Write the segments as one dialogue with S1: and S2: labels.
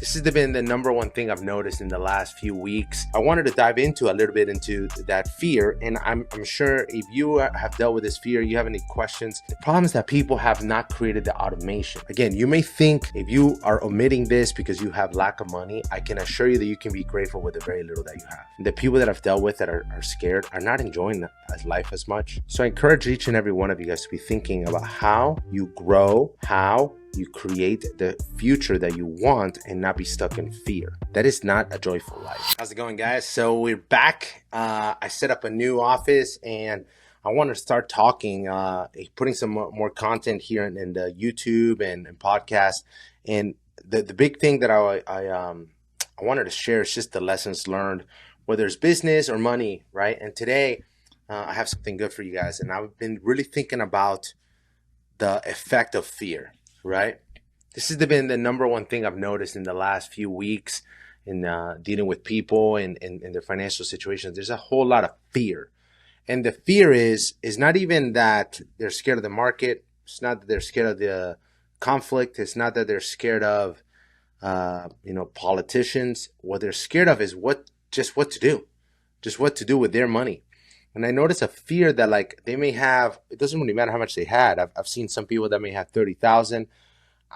S1: This has been the number one thing I've noticed in the last few weeks. I wanted to dive into a little bit into that fear, and I'm sure if you have dealt with this fear, you have any questions. The problem is that people have not created the automation. Again, you may think if you are omitting this because you have lack of money, I can assure you that you can be grateful with the very little that you have. The people that I've dealt with that are scared are not enjoying life as much. So I encourage each and every one of you guys to be thinking about how you grow, how you create the future that you want and not be stuck in fear. That is not a joyful life. How's it going, guys? So we're back. I set up a new office and I want to start talking, putting some more content here in the YouTube and podcast. And the big thing that I wanted to share is just the lessons learned, whether it's business or money, right? And today I have something good for you guys. And I've been really thinking about the effect of fear. Right? This has been the number one thing I've noticed in the last few weeks in dealing with people and their financial situations. There's a whole lot of fear. And the fear is not even that they're scared of the market. It's not that they're scared of the conflict. It's not that they're scared of, politicians. What they're scared of is what to do. Just what to do with their money. And I notice a fear that like they may have, it doesn't really matter how much they had. I've seen some people that may have 30,000.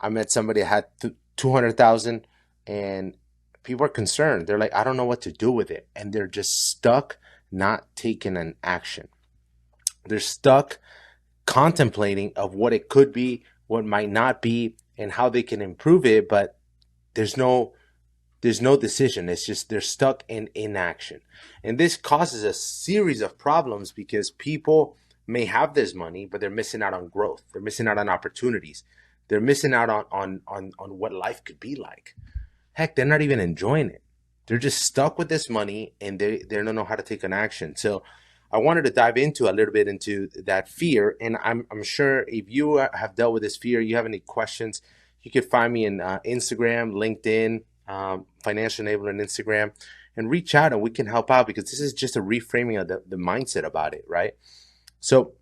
S1: I met somebody that had 200,000 and people are concerned. They're like, I don't know what to do with it. And they're just stuck not taking an action. They're stuck contemplating of what it could be, what might not be, and how they can improve it. But there's no decision. It's just they're stuck in inaction. And this causes a series of problems because people may have this money, but they're missing out on growth. They're missing out on opportunities. They're missing out on what life could be like. Heck, they're not even enjoying it. They're just stuck with this money and they don't know how to take an action. So I wanted to dive into a little bit into that fear. And I'm sure if you have dealt with this fear, you have any questions, you can find me in Instagram, LinkedIn, Financial Enablement Instagram, and reach out and we can help out because this is just a reframing of the mindset about it, right? So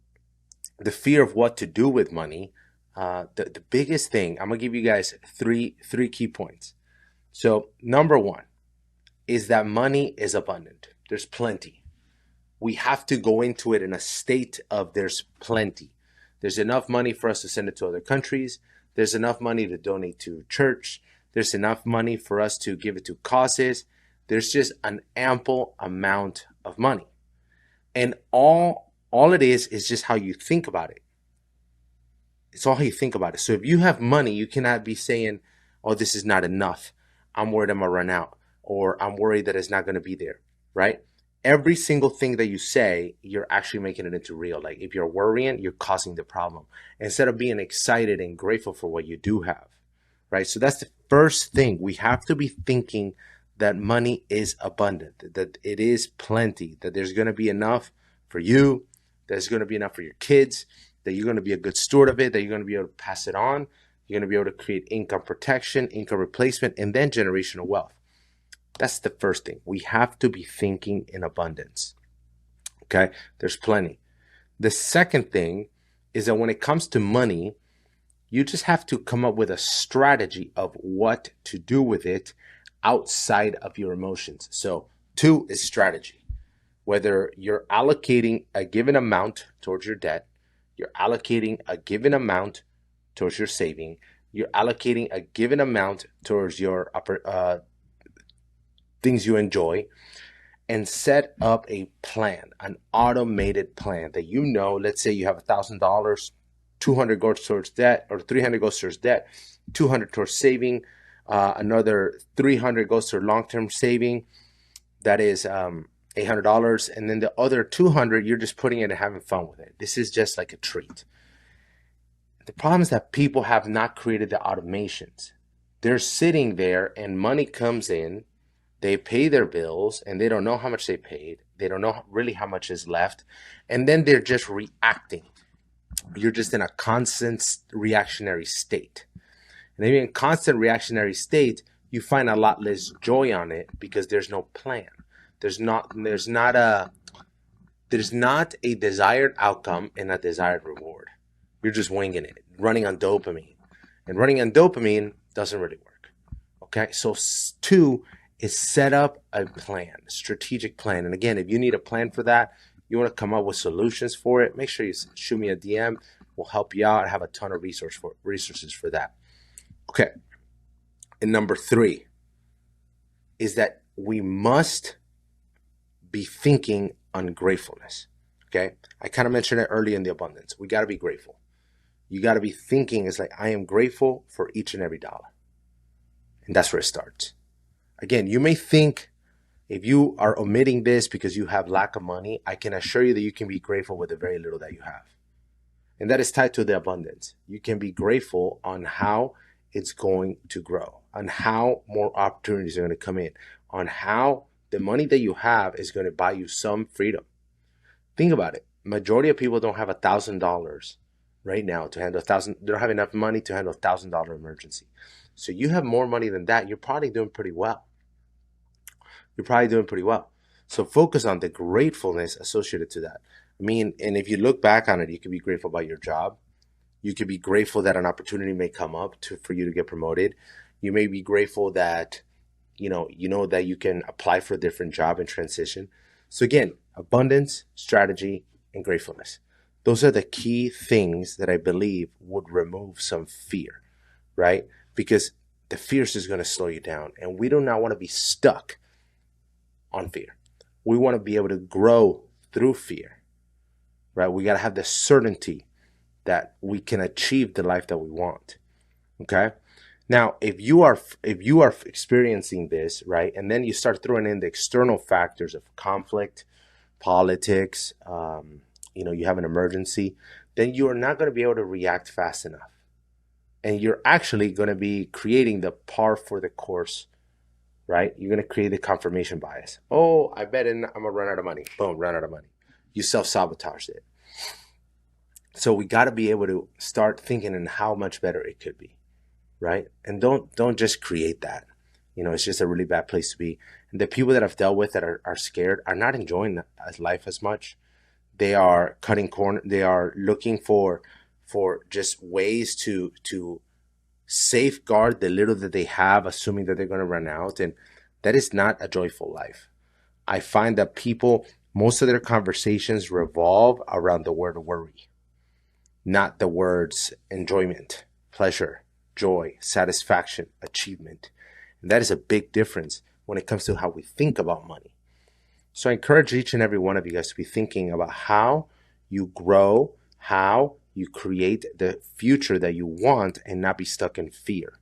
S1: the fear of what to do with money, the biggest thing, I'm gonna give you guys three key points. So number one is that money is abundant. There's plenty. We have to go into it in a state of there's plenty. There's enough money for us to send it to other countries. There's enough money to donate to church. There's enough money for us to give it to causes. There's just an ample amount of money. And all it is just how you think about it. It's all how you think about it. So if you have money, you cannot be saying, oh, this is not enough. I'm worried I'm going to run out. Or I'm worried that it's not going to be there, right? Every single thing that you say, you're actually making it into real. Like if you're worrying, you're causing the problem. Instead of being excited and grateful for what you do have. Right? So that's the first thing. We have to be thinking that money is abundant, that it is plenty, that there's going to be enough for you, that there's going to be enough for your kids, that you're going to be a good steward of it, that you're going to be able to pass it on, you're going to be able to create income protection, income replacement, and then generational wealth. That's the first thing. We have to be thinking in abundance. Okay? There's plenty. The second thing is that when it comes to money, you just have to come up with a strategy of what to do with it outside of your emotions. So 2 is strategy. Whether you're allocating a given amount towards your debt, you're allocating a given amount towards your saving, you're allocating a given amount towards your things you enjoy, and set up a plan, an automated plan that you know, let's say you have $1,000, 200 goes towards debt, or 300 goes towards debt, 200 towards saving, another 300 goes to long-term saving. That is $800. And then the other 200, you're just putting it and having fun with it. This is just like a treat. The problem is that people have not created the automations. They're sitting there and money comes in, they pay their bills and they don't know how much they paid. They don't know really how much is left. And then they're just reacting. You're just in a constant reactionary state. And if you're in a constant reactionary state, you find a lot less joy on it because there's no plan. There's not a desired outcome and a desired reward. You're just winging it, running on dopamine. And running on dopamine doesn't really work. Okay, so two is set up a plan, a strategic plan. And again, if you need a plan for that, you want to come up with solutions for it, make sure you shoot me a DM. We'll help you out. I have a ton of resources for that. Okay. And number three is that we must be thinking on gratefulness. Okay. I kind of mentioned it earlier in the abundance. We got to be grateful. You got to be thinking, it's like, I am grateful for each and every dollar. And that's where it starts. Again, you may think if you are omitting this because you have lack of money, I can assure you that you can be grateful with the very little that you have. And that is tied to the abundance. You can be grateful on how it's going to grow, on how more opportunities are going to come in, on how the money that you have is going to buy you some freedom. Think about it. Majority of people don't have $1,000 right now to handle they don't have enough money to handle $1,000 emergency. So you have more money than that. You're probably doing pretty well. So focus on the gratefulness associated to that. I mean, and if you look back on it, you can be grateful about your job. You could be grateful that an opportunity may come up for you to get promoted. You may be grateful that, you know that you can apply for a different job and transition. So again, abundance, strategy, and gratefulness. Those are the key things that I believe would remove some fear, right? Because the fear is going to slow you down. And we do not want to be stuck on fear. We want to be able to grow through fear, right? We got to have the certainty that we can achieve the life that we want. Okay. Now, if you are experiencing this, right, and then you start throwing in the external factors of conflict, politics, you have an emergency, then you are not going to be able to react fast enough. And you're actually going to be creating the par for the course, right? You're going to create the confirmation bias. Oh, I bet I'm going to run out of money. Boom, run out of money. You self-sabotaged it. So we got to be able to start thinking in how much better it could be, right? And don't just create that. It's just a really bad place to be. And the people that I've dealt with that are scared are not enjoying life as much. They are cutting corners. They are looking for just ways to safeguard the little that they have, assuming that they're going to run out. And that is not a joyful life. I find that most of their conversations revolve around the word worry, not the words enjoyment, pleasure, joy, satisfaction, achievement. And that is a big difference when it comes to how we think about money. So I encourage each and every one of you guys to be thinking about how you grow, how you create the future that you want and not be stuck in fear.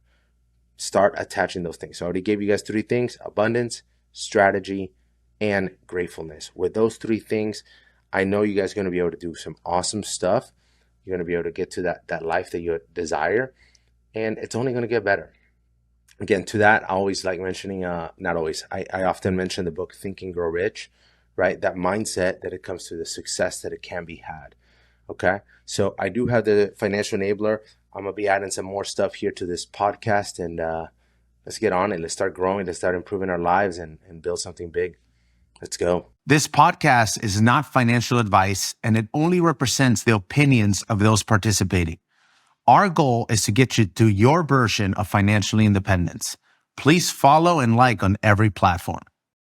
S1: Start attaching those things. So I already gave you guys 3 things: abundance, strategy, and gratefulness. With those 3 things, I know you guys are going to be able to do some awesome stuff. You're going to be able to get to that life that you desire, and it's only going to get better. Again, to that, I always like mentioning, not always, I often mention the book Think and Grow Rich, right? That mindset that it comes to the success that it can be had. Okay. So I do have the financial enabler. I'm going to be adding some more stuff here to this podcast, and let's get on it. Let's start growing. Let's start improving our lives and build something big. Let's go.
S2: This podcast is not financial advice, and it only represents the opinions of those participating. Our goal is to get you to your version of financial independence. Please follow and like on every platform.